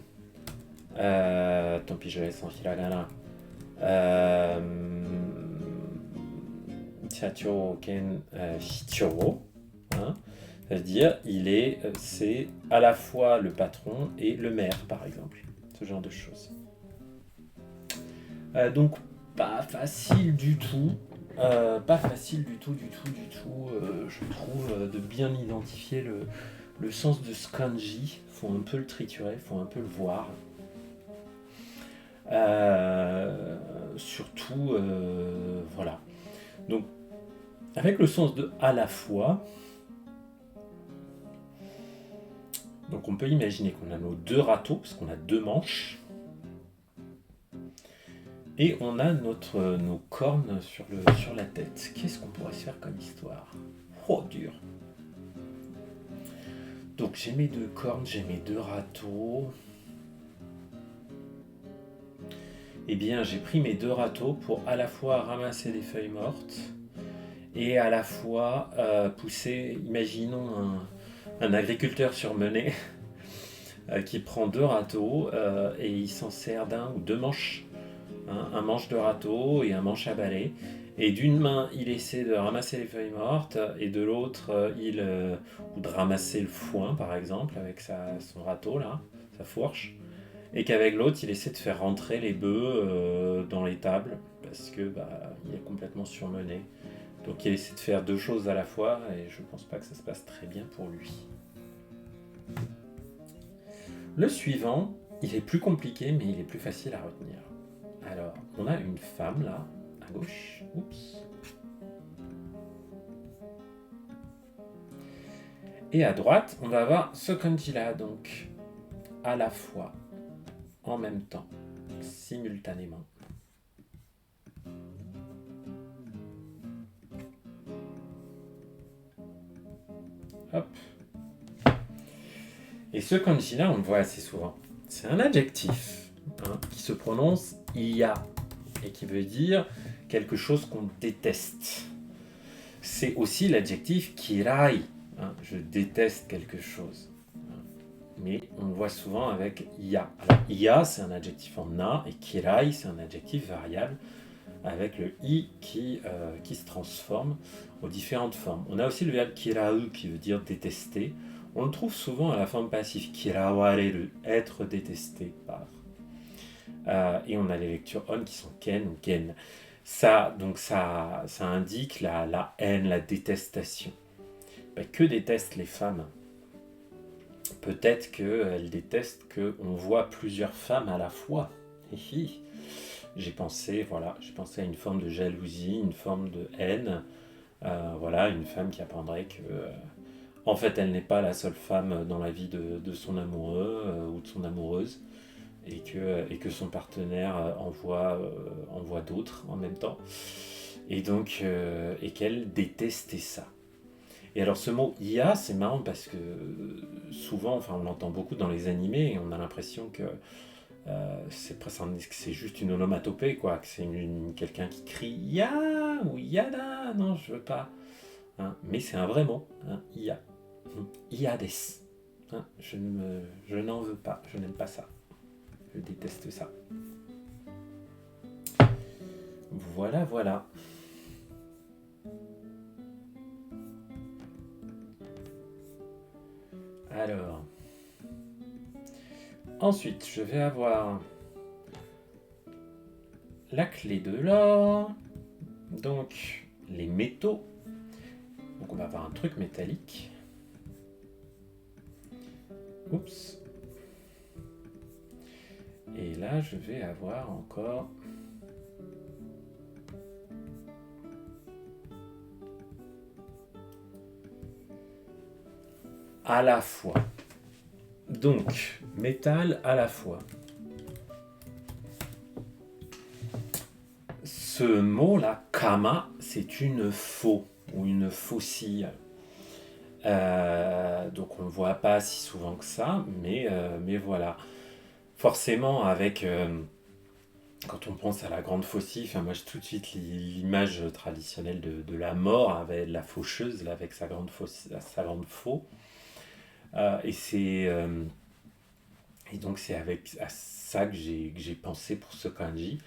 tant pis, je laisse en hiragana. Shacho ken shicho, hein, ça veut dire c'est à la fois le patron et le maire, par exemple. Ce genre de choses. Donc pas facile du tout. Pas facile du tout, je trouve, de bien identifier le sens de ce kanji. Faut un peu le triturer, faut un peu le voir. Surtout, voilà. Donc, avec le sens de à la fois, donc on peut imaginer qu'on a nos deux râteaux, parce qu'on a deux manches. Et on a nos cornes sur la tête. Qu'est-ce qu'on pourrait se faire comme histoire? Oh, dur. Donc j'ai mes deux cornes, j'ai mes deux râteaux. Eh bien, j'ai pris mes deux râteaux pour à la fois ramasser des feuilles mortes et à la fois pousser, imaginons un agriculteur surmené qui prend deux râteaux et il s'en sert d'un ou deux manches. Un manche de râteau et un manche à balai. Et d'une main, il essaie de ramasser les feuilles mortes, et de l'autre, ou de ramasser le foin, par exemple, avec son râteau, là, sa fourche. Et qu'avec l'autre, il essaie de faire rentrer les bœufs dans l'étable, parce que il est complètement surmené. Donc il essaie de faire deux choses à la fois, et je pense pas que ça se passe très bien pour lui. Le suivant, il est plus compliqué, mais il est plus facile à retenir. Alors, on a une femme là, à gauche. Oups. Et à droite, on va avoir ce kanji là, donc à la fois, en même temps, simultanément. Hop. Et ce kanji là, on le voit assez souvent. C'est un adjectif qui se prononce iya et qui veut dire quelque chose qu'on déteste. C'est aussi l'adjectif kirai. Je déteste quelque chose. Mais on le voit souvent avec iya. Alors, iya, c'est un adjectif en na, et kirai, c'est un adjectif variable avec le i qui se transforme aux différentes formes. On a aussi le verbe kirau qui veut dire détester. On le trouve souvent à la forme passive, kirawareru, être détesté par. Et on a les lectures on qui sont ken ou gen. Ça indique la haine, la détestation. Que détestent les femmes? Peut-être qu'elles détestent qu'on voit plusieurs femmes à la fois. J'ai pensé à une forme de jalousie, une forme de haine. Une femme qui apprendrait que, en fait, elle n'est pas la seule femme dans la vie de son amoureux ou de son amoureuse, et que son partenaire en voit d'autres en même temps, et donc et qu'elle détestait ça. Et alors ce mot IA, c'est marrant parce que souvent, on l'entend beaucoup dans les animés et on a l'impression que c'est juste une onomatopée, quoi, que c'est quelqu'un qui crie Ya ou Yada, non, je veux pas. Mais c'est un vrai mot, IA. Iades. Je n'en veux pas, je n'aime pas ça. Je déteste ça. Voilà, voilà. Alors, ensuite, je vais avoir la clé de l'or, donc les métaux. Donc on va avoir un truc métallique. Oups. Et là, je vais avoir encore à la fois. Donc, métal à la fois. Ce mot-là, kama, c'est une faux ou une faucille. Donc on ne le voit pas si souvent que ça, mais voilà. Forcément, avec quand on pense à la grande faucille, moi j'ai tout de suite l'image traditionnelle de la mort avec la faucheuse, là, avec sa grande faux. Et donc c'est avec à ça que j'ai pensé pour ce kanji.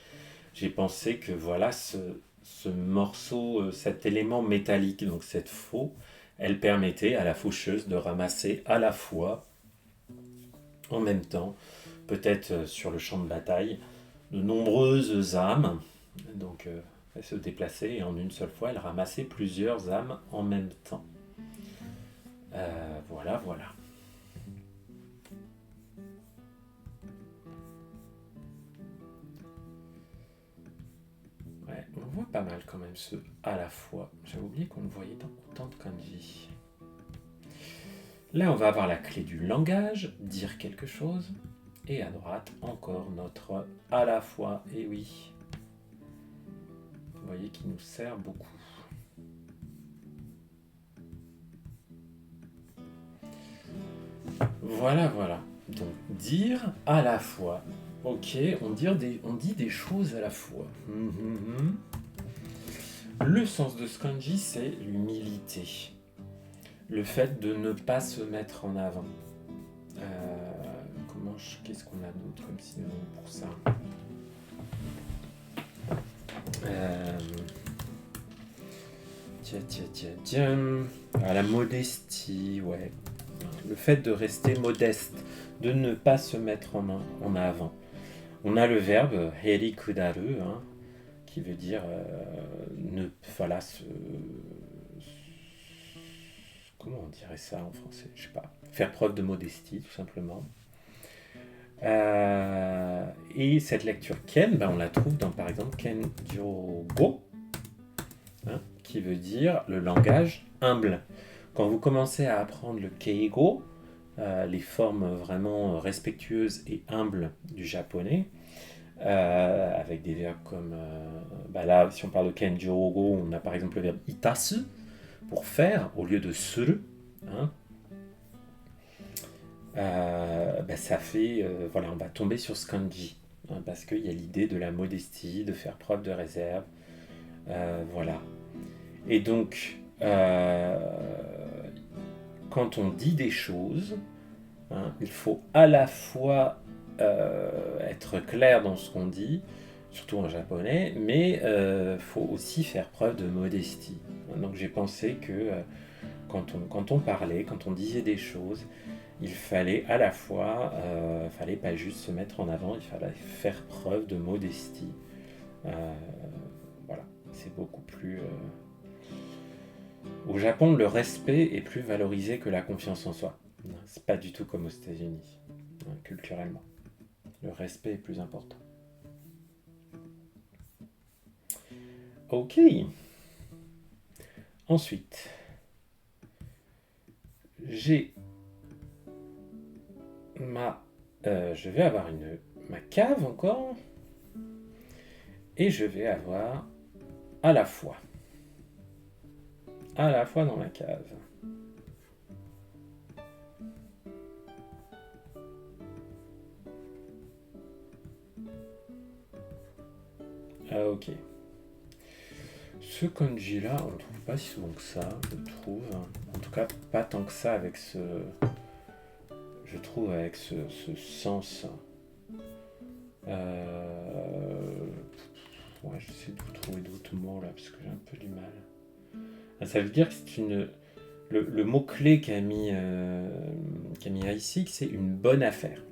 J'ai pensé que voilà, ce morceau, cet élément métallique, donc cette faux, elle permettait à la faucheuse de ramasser à la fois, en même temps, peut-être sur le champ de bataille, de nombreuses âmes. Donc elle se déplaçait et en une seule fois, elle ramassait plusieurs âmes en même temps. Voilà, voilà. Ouais, on voit pas mal quand même ce à la fois. J'avais oublié qu'on le voyait dans autant de kanji. Là, on va avoir la clé du langage, dire quelque chose. Et à droite, encore notre à la fois. Et oui, vous voyez qu'il nous sert beaucoup. Voilà, voilà. Donc, dire à la fois. Ok, on dit des choses à la fois. Le sens de ce kanji, c'est l'humilité. Le fait de ne pas se mettre en avant. Qu'est-ce qu'on a d'autre comme synonyme pour ça? Tiens. La modestie, ouais. Le fait de rester modeste, de ne pas se mettre en avant. On a le verbe heri kudaru, qui veut dire comment on dirait ça en français? Je sais pas. Faire preuve de modestie, tout simplement. Et cette lecture ken, on la trouve dans par exemple kenjogo, qui veut dire le langage humble. Quand vous commencez à apprendre le keigo, les formes vraiment respectueuses et humbles du japonais, avec des verbes comme là, si on parle de kenjogo, on a par exemple le verbe itasu pour faire au lieu de suru. Ça fait, voilà, on va tomber sur ce kanji, parce qu'il y a l'idée de la modestie, de faire preuve de réserve, voilà. Et donc, quand on dit des choses, il faut à la fois être clair dans ce qu'on dit, surtout en japonais, mais il faut aussi faire preuve de modestie. Donc j'ai pensé que quand on parlait, quand on disait des choses, il fallait à la fois, fallait pas juste se mettre en avant, il fallait faire preuve de modestie. Voilà, c'est beaucoup plus... Au Japon, le respect est plus valorisé que la confiance en soi. C'est pas du tout comme aux États-Unis, culturellement. Le respect est plus important. Ok. Ensuite, j'ai je vais avoir ma cave encore, et je vais avoir à la fois dans ma cave. Ok. Ce kanji là, on ne trouve pas si souvent que ça, je trouve. En tout cas, pas tant que ça avec ce... Je trouve avec ce sens. Ouais, j'essaie de vous trouver d'autres mots là, parce que j'ai un peu du mal. Ça veut dire que c'est une... Le mot-clé qu'a mis ici, c'est une bonne affaire.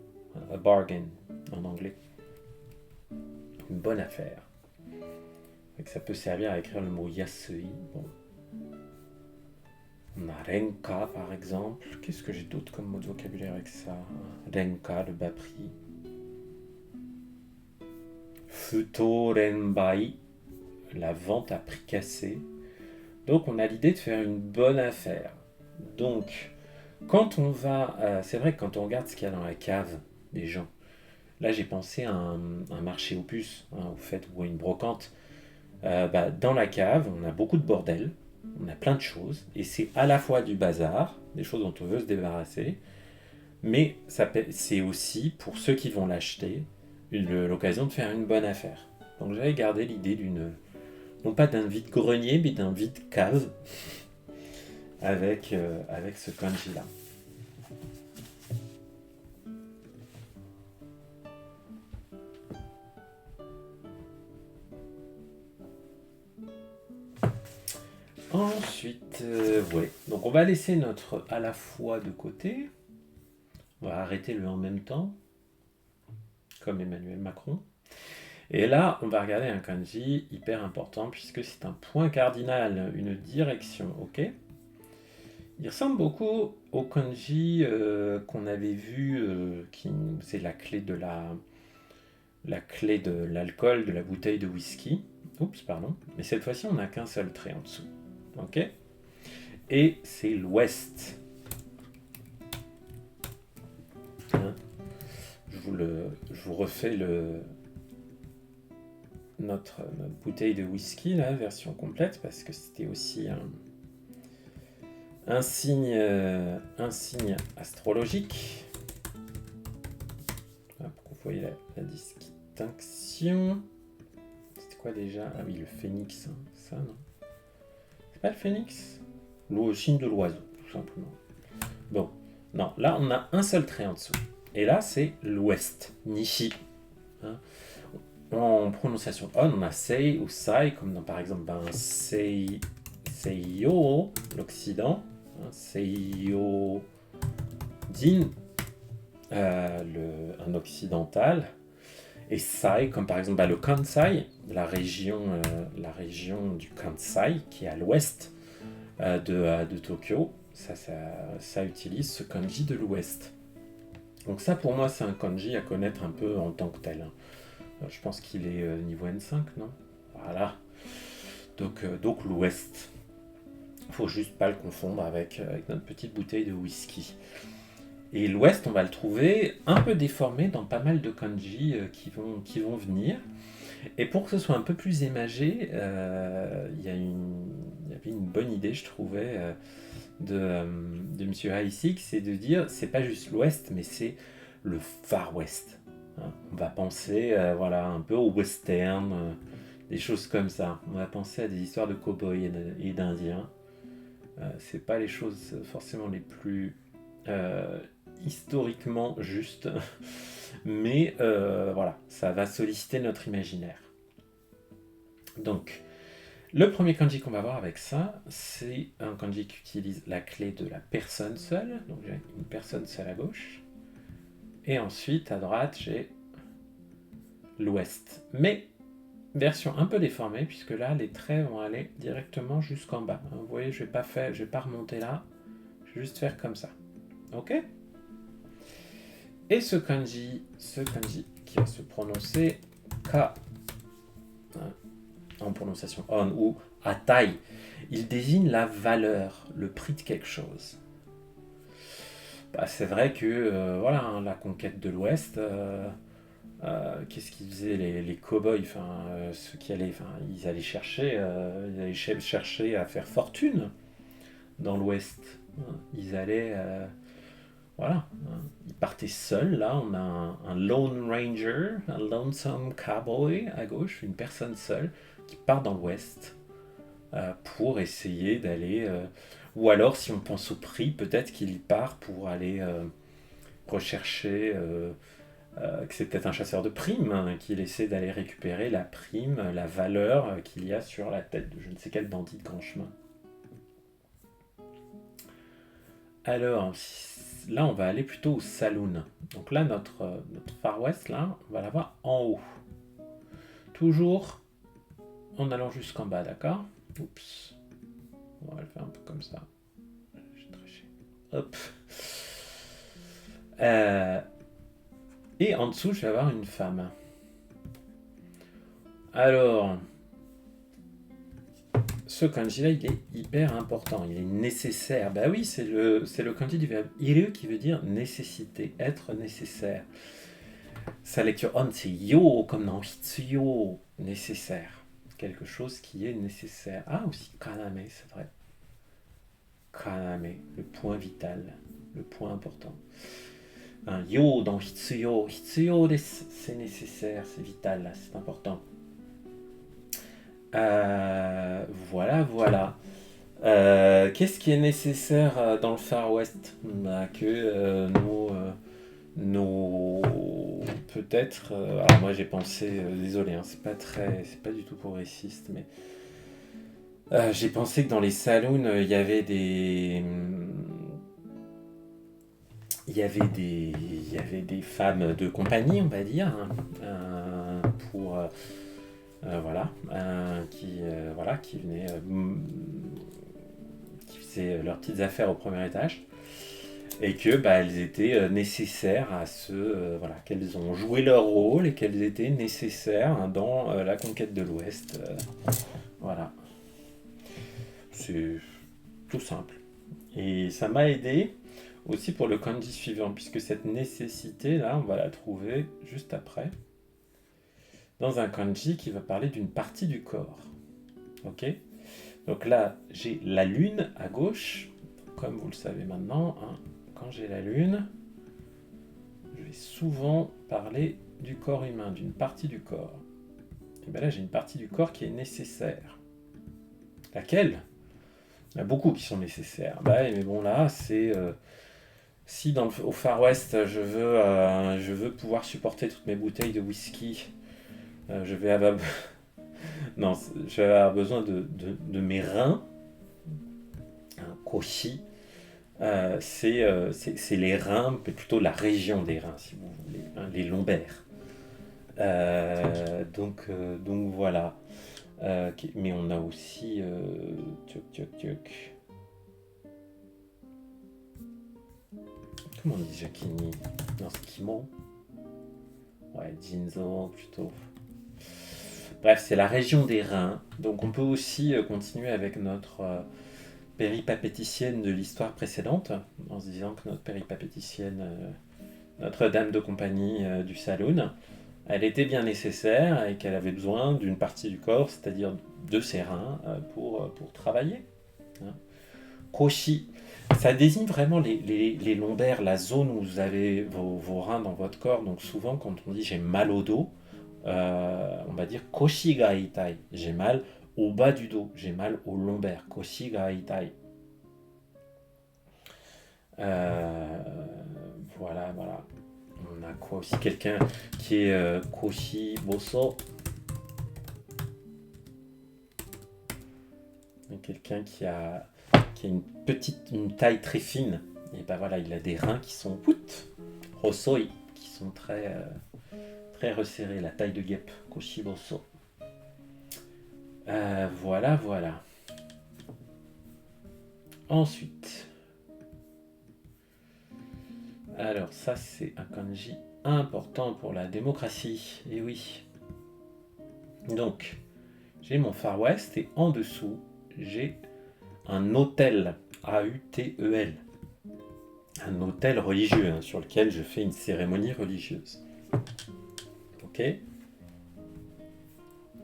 A bargain, en anglais. Une bonne affaire. Et que ça peut servir à écrire le mot yasui. Bon. On a renka par exemple. Qu'est-ce que j'ai d'autre comme mot de vocabulaire avec ça? Renka, le bas prix. Futo renbai, la vente à prix cassé. Donc on a l'idée de faire une bonne affaire. Donc quand on va, c'est vrai que quand on regarde ce qu'il y a dans la cave des gens, là j'ai pensé à un marché aux puces, hein, au fait, ou à une brocante. Dans la cave, on a beaucoup de bordel, on a plein de choses, et c'est à la fois du bazar, des choses dont on veut se débarrasser, mais c'est aussi, pour ceux qui vont l'acheter, l'occasion de faire une bonne affaire. Donc j'avais gardé l'idée non pas d'un vide-grenier, mais d'un vide-cave, avec ce kanji-là. Ensuite, ouais. Donc on va laisser notre à la fois de côté. On va arrêter le en même temps, comme Emmanuel Macron. Et là, on va regarder un kanji hyper important puisque c'est un point cardinal, une direction, ok? Il ressemble beaucoup au kanji qu'on avait vu, c'est la clé de l'alcool de la bouteille de whisky. Oups, pardon. Mais cette fois-ci, on n'a qu'un seul trait en dessous, ok? Et c'est l'ouest. Hein, je vous refais notre bouteille de whisky, là, version complète, parce que c'était aussi un signe astrologique. Pour que vous voyez la distinction. C'était quoi déjà? Ah oui, le phénix, hein, ça, non? C'est pas le phénix? Le signe de l'oiseau, tout simplement. Bon, non, là, on a un seul trait en dessous. Et là, c'est l'ouest, Nishi. Hein. En prononciation on a sei ou sai, comme dans par exemple Seiyo, l'Occident, hein, Seiyo Din, un occidental, et sai, comme par exemple le Kansai, la région du Kansai, qui est à l'ouest de Tokyo, ça utilise ce kanji de l'ouest. Donc ça, pour moi, c'est un kanji à connaître un peu en tant que tel. Je pense qu'il est niveau N5, non? Voilà. Donc l'ouest. Faut juste pas le confondre avec notre petite bouteille de whisky. Et l'ouest, on va le trouver un peu déformé dans pas mal de kanji qui vont venir. Et pour que ce soit un peu plus imagé, il y avait une bonne idée, je trouvais, de M. Haïsik, c'est de dire, c'est pas juste l'ouest, mais c'est le Far West. Hein. On va penser un peu au western, des choses comme ça. On va penser à des histoires de cow-boys et d'indiens. C'est pas les choses forcément les plus historiquement justes, mais voilà, ça va solliciter notre imaginaire. Donc, le premier kanji qu'on va voir avec ça, c'est un kanji qui utilise la clé de la personne seule. Donc j'ai une personne seule à gauche. Et ensuite, à droite, j'ai l'ouest. Mais, version un peu déformée, puisque là, les traits vont aller directement jusqu'en bas. Vous voyez, je vais pas remonter là. Je vais juste faire comme ça. Ok? Et ce kanji qui va se prononcer Ka, en prononciation on ou atai, il désigne la valeur, le prix de quelque chose. C'est vrai que la conquête de l'Ouest, qu'est-ce qu'ils faisaient les cow-boys, ceux qui allaient, ils allaient chercher à faire fortune dans l'Ouest. Ils allaient, ils partaient seuls. Là, on a un lone ranger, un lonesome cowboy à gauche, une personne seule qui part dans l'Ouest pour essayer d'aller. Ou alors, si on pense au prix, peut-être qu'il part pour aller rechercher. Que c'est peut-être un chasseur de primes, hein, qu'il essaie d'aller récupérer la prime, la valeur qu'il y a sur la tête de je ne sais quel bandit de grand chemin. Alors, là, on va aller plutôt au saloon. Donc là, notre Far West, là, on va l'avoir en haut. Toujours en allant jusqu'en bas, d'accord? Oups. On va le faire un peu comme ça. Hop. Euh, et en dessous, je vais avoir une femme. Alors, ce kanji-là, il est hyper important, il est nécessaire. Bah oui, c'est le kanji du verbe iru qui veut dire nécessité, être nécessaire. Sa lecture on, c'est yo, comme dans hitsuyo, nécessaire. Quelque chose qui est nécessaire. Ah, aussi kaname, c'est vrai. Kaname, le point vital, le point important. Un yo dans hitsuyo, hitsuyo, c'est nécessaire, c'est vital, c'est important. Voilà, voilà. Qu'est-ce qui est nécessaire dans le Far West? Bah, que nos peut-être. Alors moi j'ai pensé, désolé, hein, c'est pas du tout progressiste, mais j'ai pensé que dans les saloons il y avait des femmes de compagnie, on va dire, hein, pour voilà, qui venaient, qui faisaient leurs petites affaires au premier étage, et que elles étaient nécessaires à voilà, qu'elles ont joué leur rôle et qu'elles étaient nécessaires, hein, dans la conquête de l'Ouest. Voilà, c'est tout simple. Et ça m'a aidé aussi pour le kanji suivant, puisque cette nécessité là, on va la trouver juste après, dans un kanji qui va parler d'une partie du corps. Ok? Donc là, j'ai la lune à gauche, comme vous le savez maintenant, hein, quand j'ai la lune, je vais souvent parler du corps humain, d'une partie du corps. Et bien là, j'ai une partie du corps qui est nécessaire. Laquelle? Il y en a beaucoup qui sont nécessaires. Mais bon, là, c'est... si au Far West, je veux pouvoir supporter toutes mes bouteilles de whisky, je vais avoir... non, je vais avoir besoin de mes reins, un koshi. C'est les reins, mais plutôt la région des reins, si vous voulez, hein, les lombaires. Donc voilà. Mais on a aussi... Comment on dit Jakini? Non, c'est Kimo. Ouais, Jinzo plutôt. Bref, c'est la région des reins. Donc on peut aussi continuer avec notre péripapéticienne de l'histoire précédente, en se disant que notre péripapéticienne, notre dame de compagnie du saloon, elle était bien nécessaire et qu'elle avait besoin d'une partie du corps, c'est-à-dire de ses reins, pour travailler. Hein. Koshi, ça désigne vraiment les lombaires, la zone où vous avez vos reins dans votre corps. Donc souvent, quand on dit j'ai mal au dos, on va dire koshi ga itai. J'ai mal au bas du dos, j'ai mal au lombaire. Koshi ga itai. Voilà, voilà. On a quoi aussi? Quelqu'un qui est koshi boso. Quelqu'un qui a une taille très fine. Et voilà, il a des reins qui sont hosoi, qui sont très resserrés, la taille de guêpe, koshi boso. Voilà, voilà. Ensuite, alors ça c'est un kanji important pour la démocratie, et oui. Donc, j'ai mon Far West et en dessous, j'ai un autel, A-U-T-E-L. Un autel religieux, hein, sur lequel je fais une cérémonie religieuse. Ok?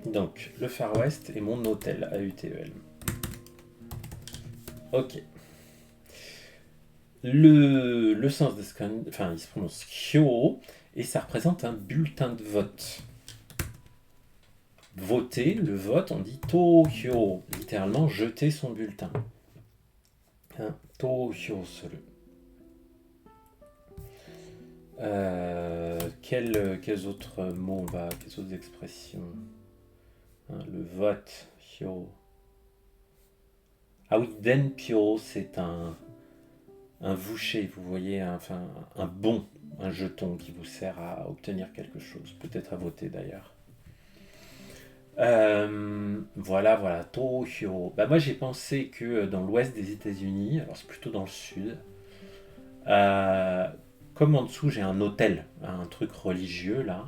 Donc, le Far West est mon autel, A-U-T-E-L. Ok. Le sens de ce kanji, enfin, il se prononce Kyo, et ça représente un bulletin de vote. Voter, le vote, on dit Tohyo, littéralement jeter son bulletin. Hein, Tohyo suru. Quels autres mots quelles autres expressions? Hein, le vote, hyo. Ah oui, denpyo, c'est un voucher, vous voyez, enfin un bon, un jeton qui vous sert à obtenir quelque chose, peut-être à voter d'ailleurs. Voilà, Tokyo. Moi j'ai pensé que dans l'ouest des États-Unis, alors c'est plutôt dans le sud, Euh, Comme en dessous j'ai un hôtel, un truc religieux là,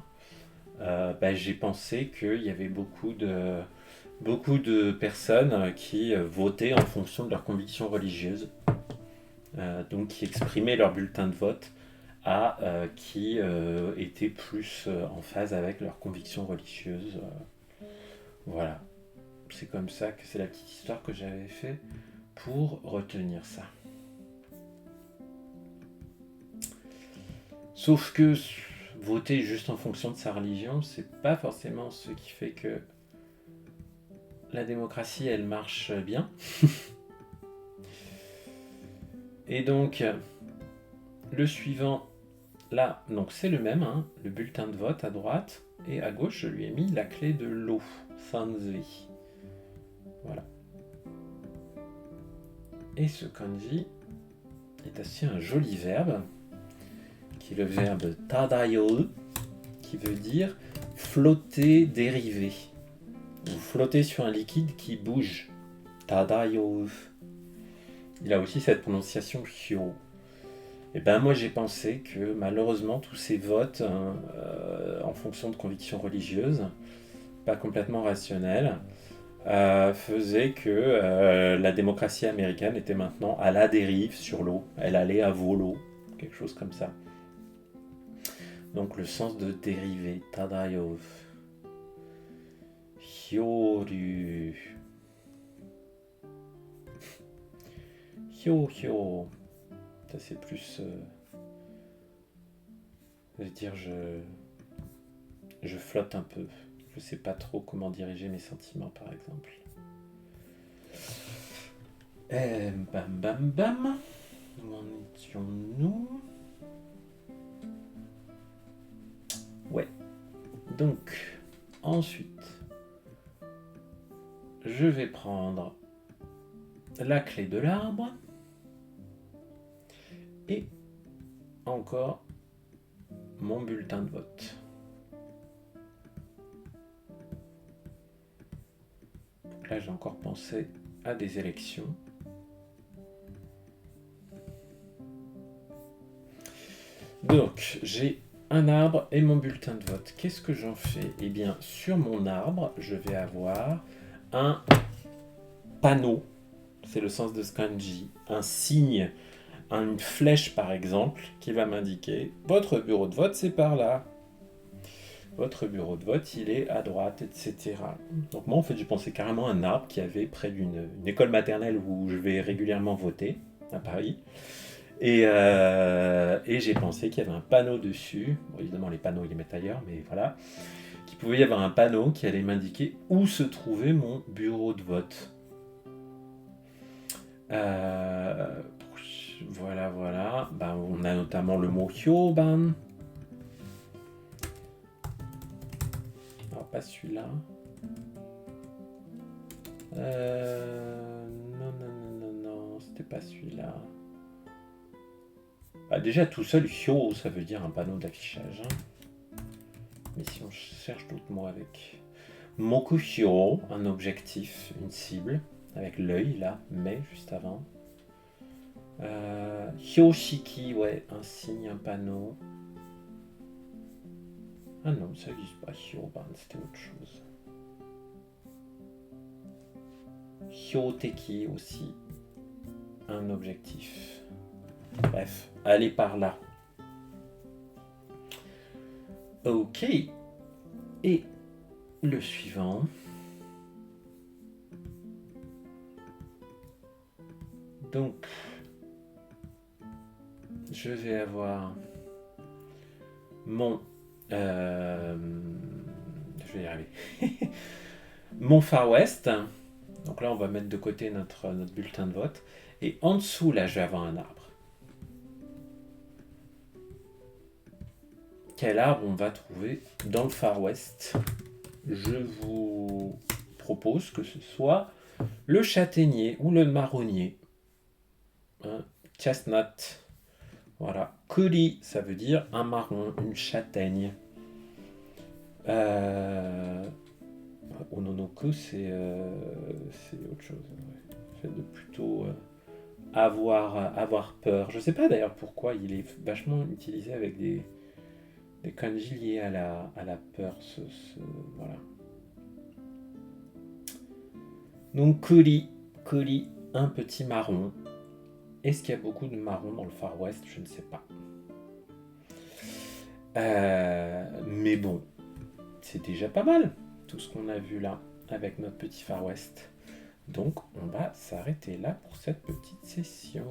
j'ai pensé qu'il y avait beaucoup de personnes qui votaient en fonction de leurs convictions religieuses, donc qui exprimaient leur bulletin de vote qui étaient plus en phase avec leurs convictions religieuses. Voilà, c'est comme ça que c'est la petite histoire que j'avais fait pour retenir ça. Sauf que voter juste en fonction de sa religion, c'est pas forcément ce qui fait que la démocratie, elle marche bien. Et donc, le suivant, là, donc c'est le même, hein, le bulletin de vote à droite, et à gauche, je lui ai mis la clé de l'eau, Sanzi. Voilà. Et ce kanji est aussi un joli verbe, qui est le verbe tadayo, qui veut dire flotter, dériver. Vous flottez sur un liquide qui bouge. Tadayo. Il a aussi cette prononciation hyo. Et ben moi j'ai pensé que malheureusement tous ces votes en fonction de convictions religieuses, pas complètement rationnelles, faisaient que la démocratie américaine était maintenant à la dérive sur l'eau. Elle allait à volo, quelque chose comme ça. Donc le sens de dériver, tadayo. Hyoryu. Hyo. Ça c'est plus... je veux dire, je flotte un peu. Je sais pas trop comment diriger mes sentiments par exemple. Bam. Où en étions-nous? Ouais. Donc, ensuite, je vais prendre la clé de l'arbre et encore mon bulletin de vote. Donc là, j'ai encore pensé à des élections. Donc, j'ai un arbre et mon bulletin de vote. Qu'est-ce que j'en fais? Eh bien, sur mon arbre, je vais avoir un panneau, c'est le sens de ce kanji, un signe, une flèche par exemple, qui va m'indiquer votre bureau de vote, c'est par là. Votre bureau de vote, il est à droite, etc. Donc moi, en fait, j'ai pensé carrément à un arbre qui avait près d'une école maternelle où je vais régulièrement voter, à Paris. Et j'ai pensé qu'il y avait un panneau dessus. Bon, évidemment, les panneaux, ils les mettent ailleurs, mais voilà. Qu'il pouvait y avoir un panneau qui allait m'indiquer où se trouvait mon bureau de vote. Voilà. Ben, on a notamment le mot hyoban. Alors, pas celui-là. Non, c'était pas celui-là. Déjà, tout seul, hyo, ça veut dire un panneau d'affichage. Hein. Mais si on cherche d'autres mots avec mokuhyo, un objectif, une cible, avec l'œil là, mais juste avant. Hyoshiki, ouais, un signe, un panneau. Ah non, ça n'existe pas, hyoban, c'était autre chose. Hyoteki aussi, un objectif. Bref, allez par là. Ok. Et le suivant. Donc, je vais avoir mon... je vais y arriver. Mon Far West. Donc là, on va mettre de côté notre bulletin de vote. Et en dessous, là, je vais avoir un arbre. Quel arbre on va trouver dans le Far West? Je vous propose que ce soit le châtaignier ou le marronnier. Chestnut. Voilà. Kuri, ça veut dire un marron, une châtaigne. Ononoku, c'est autre chose. Ouais. C'est de plutôt avoir peur. Je sais pas d'ailleurs pourquoi il est vachement utilisé avec des kanji liés à la peur. Voilà. Donc Kuri, un petit marron. Est-ce qu'il y a beaucoup de marrons dans le Far West? Je ne sais pas. Mais bon, c'est déjà pas mal tout ce qu'on a vu là avec notre petit Far West. Donc on va s'arrêter là pour cette petite session.